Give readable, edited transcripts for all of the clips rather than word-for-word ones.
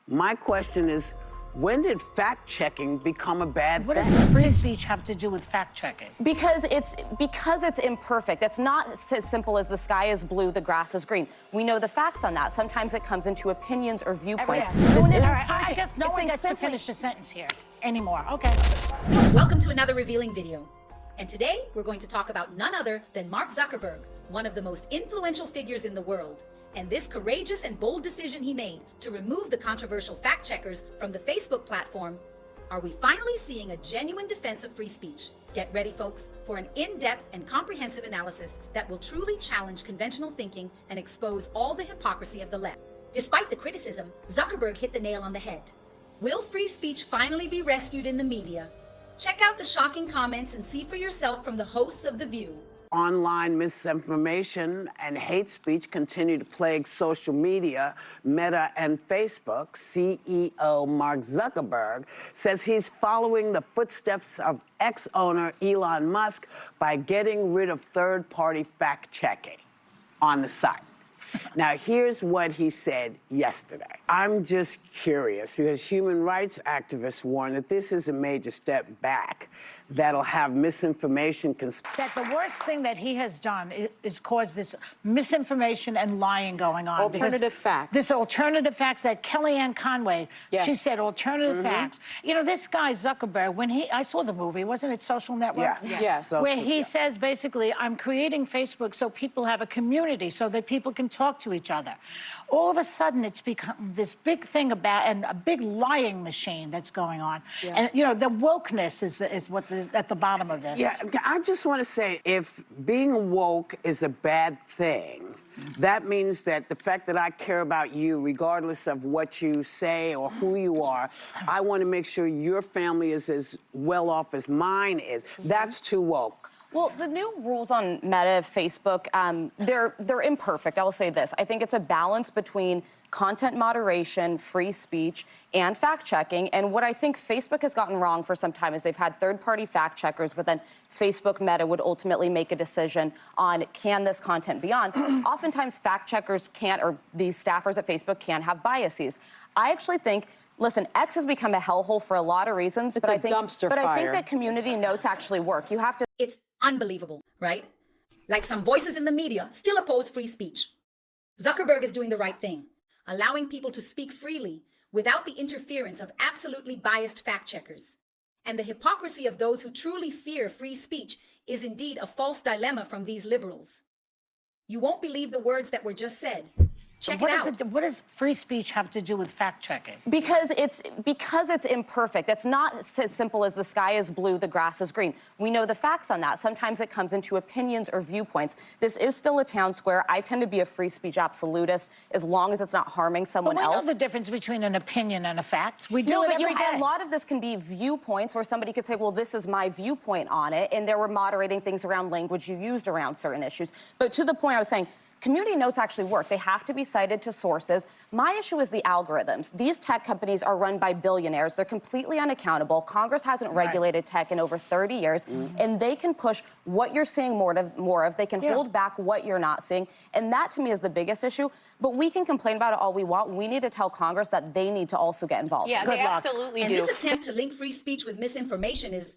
My question is, when did fact-checking become a bad What thing? does free speech have to do with fact-checking? Because it's imperfect. It's not as simple as the sky is blue, the grass is green. We know the facts on that. Sometimes it comes into opinions or viewpoints. All right, I guess no one gets to finish a sentence here anymore. Okay. Welcome to another revealing video. And today we're going to talk about none other than Mark Zuckerberg, one of the most influential figures in the world, and this courageous and bold decision he made to remove the controversial fact-checkers from the Facebook platform. Are we finally seeing a genuine defense of free speech? Get ready, folks, for an in-depth and comprehensive analysis that will truly challenge conventional thinking and expose all the hypocrisy of the left. Despite the criticism, Zuckerberg hit the nail on the head. Will free speech finally be rescued in the media? Check out the shocking comments and see for yourself from the hosts of The View. Online misinformation and hate speech continue to plague social media. Meta and Facebook CEO Mark Zuckerberg says he's following the footsteps of ex-owner Elon Musk by getting rid of third-party fact-checking on the site. Now, here's what he said yesterday. I'm just curious because human rights activists warn that this is a major step back that'll have misinformation. That the worst thing that he has done is cause this misinformation and lying going on. Alternative facts. This alternative facts that Kellyanne Conway, she said alternative facts. You know, this guy Zuckerberg, when I saw the movie, wasn't it Social Network? Yes. Where he says basically, I'm creating Facebook so people have a community, so that people can talk to each other. All of a sudden, it's become this big thing about, and a big lying machine that's going on. And, you know, the wokeness is what is at the bottom of this. Yeah, I just want to say, if being woke is a bad thing, that means that the fact that I care about you, regardless of what you say or who you are, I want to make sure your family is as well off as mine is. That's too woke. Well, the new rules on Meta, Facebook, they're imperfect. I will say this. I think it's a balance between content moderation, free speech, and fact-checking. And what I think Facebook has gotten wrong for some time is they've had third-party fact-checkers, but then Facebook Meta would ultimately make a decision on can this content be on. Oftentimes, fact-checkers can't, or these staffers at Facebook can't have biases. I actually think, listen, X has become a hellhole for a lot of reasons, but I think that community notes actually work. You have to. It's unbelievable, right? Like some voices in the media still oppose free speech. Zuckerberg is doing the right thing, allowing people to speak freely without the interference of absolutely biased fact-checkers. And the hypocrisy of those who truly fear free speech is indeed a false dilemma from these liberals. You won't believe the words that were just said. Check it out. What does free speech have to do with fact-checking? Because it's imperfect. It's not as simple as the sky is blue, the grass is green. We know the facts on that. Sometimes it comes into opinions or viewpoints. This is still a town square. I tend to be a free speech absolutist as long as it's not harming someone else. We know the difference between an opinion and a fact. We do it every day. A lot of this can be viewpoints where somebody could say, well, this is my viewpoint on it, and they were moderating things around language you used around certain issues. But to the point I was saying, community notes actually work. They have to be cited to sources. My issue is the algorithms. These tech companies are run by billionaires. They're completely unaccountable. Congress hasn't regulated tech in over 30 years, and they can push what you're seeing more of. They can hold back what you're not seeing, and that to me is the biggest issue. But we can complain about it all we want. We need to tell Congress that they need to also get involved. Yeah, they absolutely do. And this attempt to link free speech with misinformation is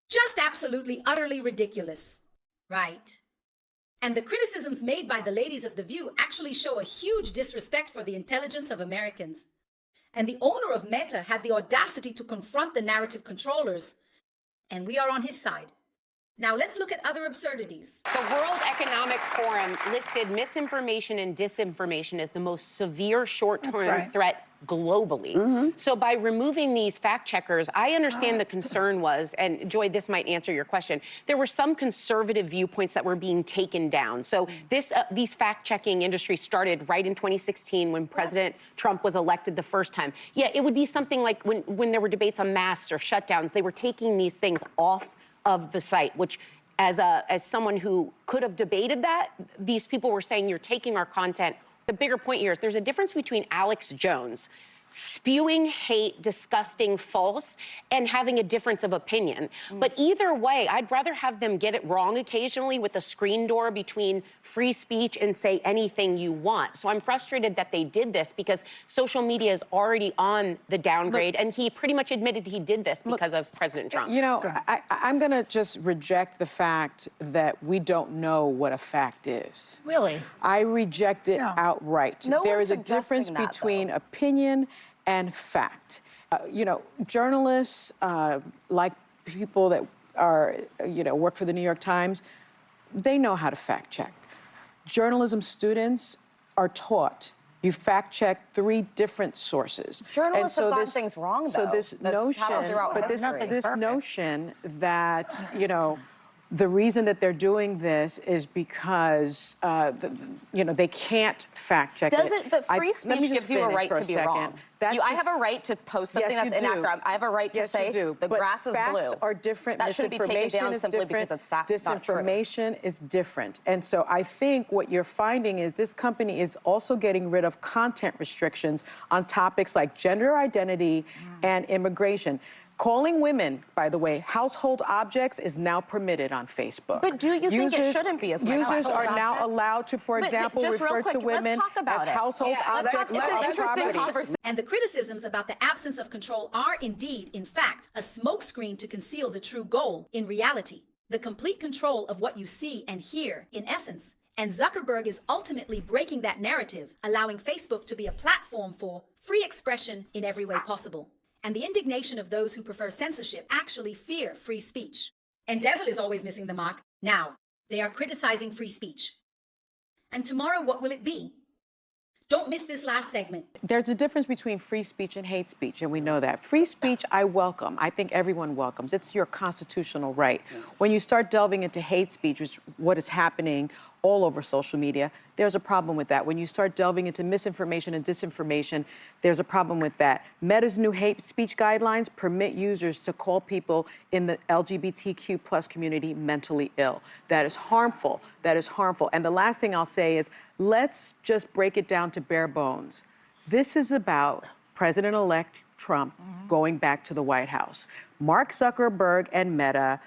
just absolutely, utterly ridiculous, right? And the criticisms made by the ladies of The View actually show a huge disrespect for the intelligence of Americans. And the owner of Meta had the audacity to confront the narrative controllers, and we are on his side. Now let's look at other absurdities. The World Economic Forum listed misinformation and disinformation as the most severe short-term threat globally. So by removing these fact checkers, I understand the concern was, and Joy, this might answer your question, there were some conservative viewpoints that were being taken down. So these fact-checking industry started right in 2016 when President Trump was elected the first time. Yeah, it would be something like when there were debates on masks or shutdowns, they were taking these things off of the site, which as someone who could have debated that, these people were saying you're taking our content. The bigger point here is there's a difference between Alex Jones spewing hate, disgusting, false, and having a difference of opinion. But either way, I'd rather have them get it wrong occasionally with a screen door between free speech and say anything you want. So I'm frustrated that they did this because social media is already on the downgrade, and he pretty much admitted he did this because of President Trump. You know, I'm going to just reject the fact that we don't know what a fact is. Really? I reject it outright. No There one's is a difference suggesting that, between though. opinion and fact. You know, journalists, like people that are, work for the New York Times, they know how to fact check. Journalism students are taught you fact check 3 different sources. Journalists have gotten things wrong, So though. this That's notion, happened throughout but history. this notion that, the reason that they're doing this is because, they can't fact check it. But free Let me speech just gives you a finish right for to be second. wrong. That's I just- have a right to post something Yes, that's you do. inaccurate. I have a right to Yes, say you do. the But grass is facts blue. are different. That shouldn't be taken Misinformation down is simply different. because it's fact not true. Disinformation is different. And so I think what you're finding is this company is also getting rid of content restrictions on topics like gender identity and immigration. Calling women, by the way, household objects is now permitted on Facebook. But do you think it shouldn't be as much? Users are Household now objects? allowed to, for But example, just real refer to quick, let's women talk about as it. household objects It's an of interesting property. conversation. And the criticisms about the absence of control are indeed, in fact, a smokescreen to conceal the true goal in reality, the complete control of what you see and hear in essence. And Zuckerberg is ultimately breaking that narrative, allowing Facebook to be a platform for free expression in every way possible. And the indignation of those who prefer censorship actually fear free speech. And Devil is always missing the mark. Now, they are criticizing free speech. And tomorrow, what will it be? Don't miss this last segment. There's a difference between free speech and hate speech, and we know that. Free speech, I welcome. I think everyone welcomes. It's your constitutional right. When you start delving into hate speech, which is what is happening all over social media, there's a problem with that. When you start delving into misinformation and disinformation, there's a problem with that. Meta's new hate speech guidelines permit users to call people in the LGBTQ plus community mentally ill. That is harmful. That is harmful. And the last thing I'll say is, let's just break it down to bare bones. This is about President-elect Trump going back to the White House. Mark Zuckerberg and Meta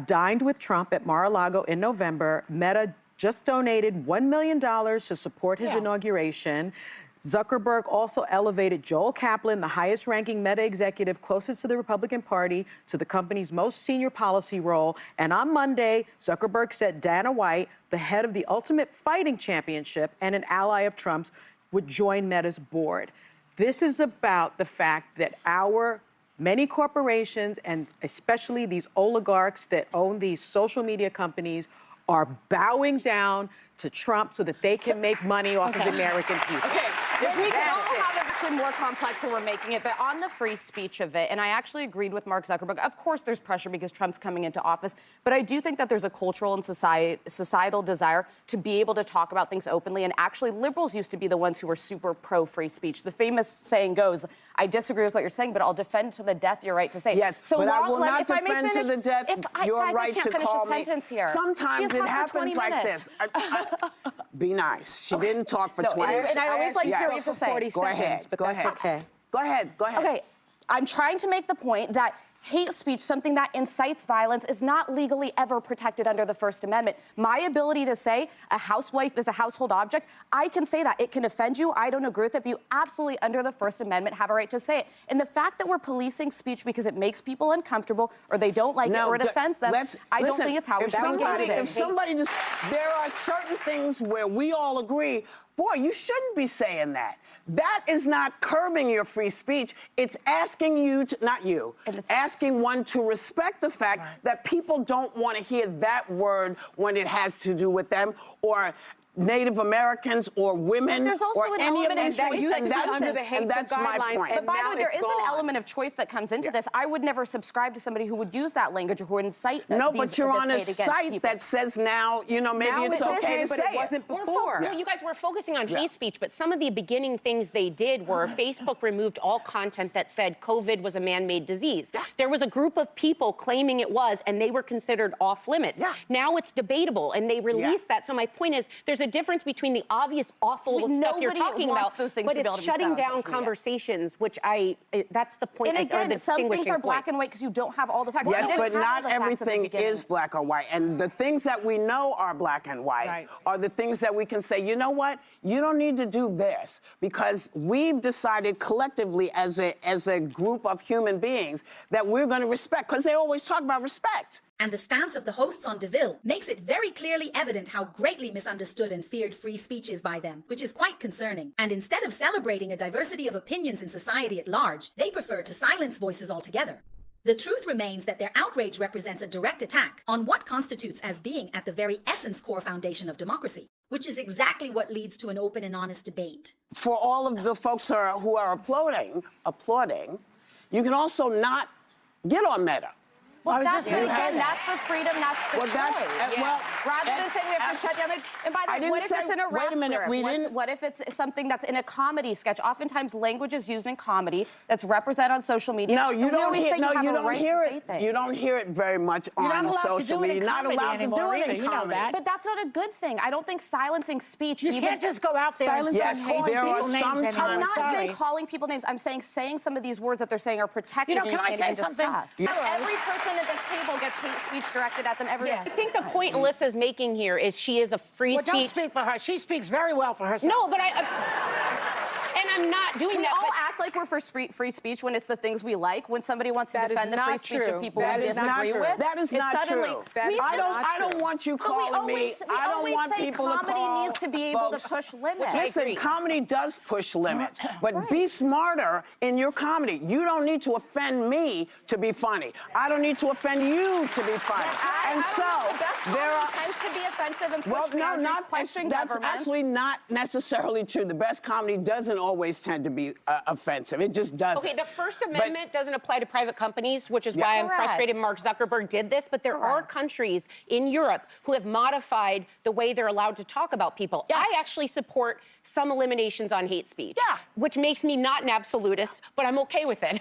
dined with Trump at Mar-a-Lago in November. Meta just donated $1 million to support his inauguration. Zuckerberg also elevated Joel Kaplan, the highest-ranking Meta executive closest to the Republican Party, to the company's most senior policy role. And on Monday, Zuckerberg said Dana White, the head of the Ultimate Fighting Championship and an ally of Trump's, would join Meta's board. This is about the fact that our many corporations, and especially these oligarchs that own these social media companies, are bowing down to Trump so that they can make money off of the American people. Okay, if we can all have it actually more complex than we're making it, but on the free speech of it, and I actually agreed with Mark Zuckerberg, of course there's pressure because Trump's coming into office, but I do think that there's a cultural and societal desire to be able to talk about things openly, and actually liberals used to be the ones who were super pro-free speech. The famous saying goes, I disagree with what you're saying, but I'll defend to the death your right to say. Yes, so but I will Lauren, not if I may defend to finish- the death your guys, right I to can't call finish a me. sentence here. She Sometimes has it talked for happens 20 like minutes. this. Be nice. She didn't talk for No, 20 minutes. and I always like to hear what you have to say. 40 Go seconds, ahead. but Go that's ahead. okay. Go ahead. Go ahead. Okay, I'm trying to make the point that hate speech, something that incites violence, is not legally ever protected under the First Amendment. My ability to say a housewife is a household object, I can say that. It can offend you. I don't agree with it, but you absolutely, under the First Amendment, have a right to say it. And the fact that we're policing speech because it makes people uncomfortable or they don't like it or it offends them, I don't think it's how we should do If somebody just, there are certain things where we all agree, boy, you shouldn't be saying that. That is not curbing your free speech. It's asking you to, not you, asking one to respect the fact that people don't want to hear that word when it has to do with them or Native Americans or women there's also or an any of element these of things. choice that comes under in. the hateful That's my guidelines, point. But by the way, there it's is an gone. element of choice that comes into this. I would never subscribe to somebody who would use that language or who would incite No, these, but you're this on a hate against site people. that says now, you know, maybe Now it's it is, okay to but say it wasn't before. Well, you guys were focusing on hate speech, but some of the beginning things they did were Facebook removed all content that said COVID was a man-made disease. There was a group of people claiming it was, and they were considered off limits. Now it's debatable, and they released that. So my point is, there's a a difference between the obvious awful stuff you're nobody talking wants about, those things but to be it's able to be shutting said on down social media. conversations, which that's the point. And or again, the some things distinguishing are black point. and white because you don't have all the facts. Yes, You don't but have all not the facts at the everything beginning. is black or white. And the things that we know are black and white are the things that we can say, you know what? You don't need to do this because we've decided collectively as a group of human beings that we're going to respect, because they always talk about respect. And the stance of the hosts on DeVille makes it very clearly evident how greatly misunderstood and feared free speech is by them, which is quite concerning. And instead of celebrating a diversity of opinions in society at large, they prefer to silence voices altogether. The truth remains that their outrage represents a direct attack on what constitutes as being at the very essence core foundation of democracy, which is exactly what leads to an open and honest debate. For all of the folks who are applauding, you can also not get on Meta. Well, was that's just gonna say that's the freedom, that's the Well, choice. Rather than saying we have to shut down the... And by the way, what if it's in a rap lyric? What if it's something that's in a comedy sketch? Oftentimes, language is used in comedy that's represented on social media. No, you don't hear, you have a right to say it. things. You don't hear it very much on social media. You're not allowed to do it in you know comedy. that. But that's not a good thing. I don't think silencing speech... You can't just go out there and Yes, calling there are people names some anymore. times- I'm not Sorry. saying calling people names. I'm saying some of these words that they're saying are protected can I say and something? discussed. Yeah. Every person at this table gets hate speech directed at them every day. I think the point Alyssa's making here is she is a free Well, don't speech. speak for her. She speaks very well for herself. No, but and I'm not doing We that. all but act like we're for free speech when it's the things we like. When somebody wants to That is defend the free not speech true. of people That we is not disagree true. with, That is it's not suddenly, true. That we is just- not I don't want you But we calling me. always, I don't always want say people to comedy call needs to be able folks. to push limits. Listen, comedy does push limits, but Right. be smarter in your comedy. You don't need to offend me to be funny. I don't need to offend you to be funny. And so the best there are. tends to be offensive and push Well, no, boundaries, not question that's governments. actually not necessarily true. The best comedy doesn't always tend to be offensive. It just doesn't. Okay, the First Amendment doesn't apply to private companies, which is why I'm Correct. frustrated Mark Zuckerberg did this, but there are Correct. countries in Europe who have modified the way they're allowed to talk about people. Yes. I actually support some eliminations on hate speech, Yeah. which makes me not an absolutist, but I'm okay with it.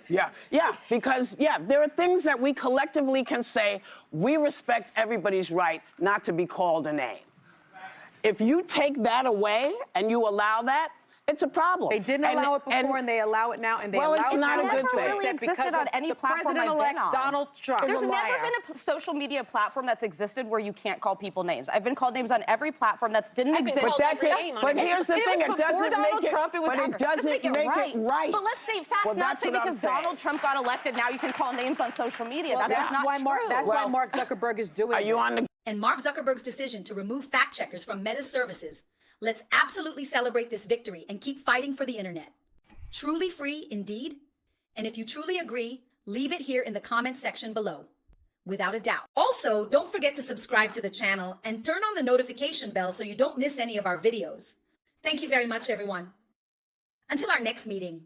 Yeah, because there are things that we collectively can say, we respect everybody's right not to be called a name. If you take that away and you allow that, it's a problem. They didn't allow it before, and they allow it now, and they Well, allow it's it not now a good never thing. really because existed of on any the platform I've President-elect been on. Donald Trump. There's is a never liar. been a social media platform that's existed where you can't call people names. I've been called names on every platform that didn't I've been exist. called every name on But it. here's the It thing, was it before doesn't Donald make it, Trump, it was but after. it doesn't make it right. But let's say facts, Well, not that's say what I'm because saying. Donald Trump got elected, now you can call names on social media. Well, that's just not why true. That's why Mark Zuckerberg is doing Are you this. on the And Mark Zuckerberg's decision to remove fact checkers from Meta's services. Let's absolutely celebrate this victory and keep fighting for the internet. Truly free indeed. And if you truly agree, leave it here in the comment section below. Without a doubt. Also, don't forget to subscribe to the channel and turn on the notification bell so you don't miss any of our videos. Thank you very much, everyone. Until our next meeting,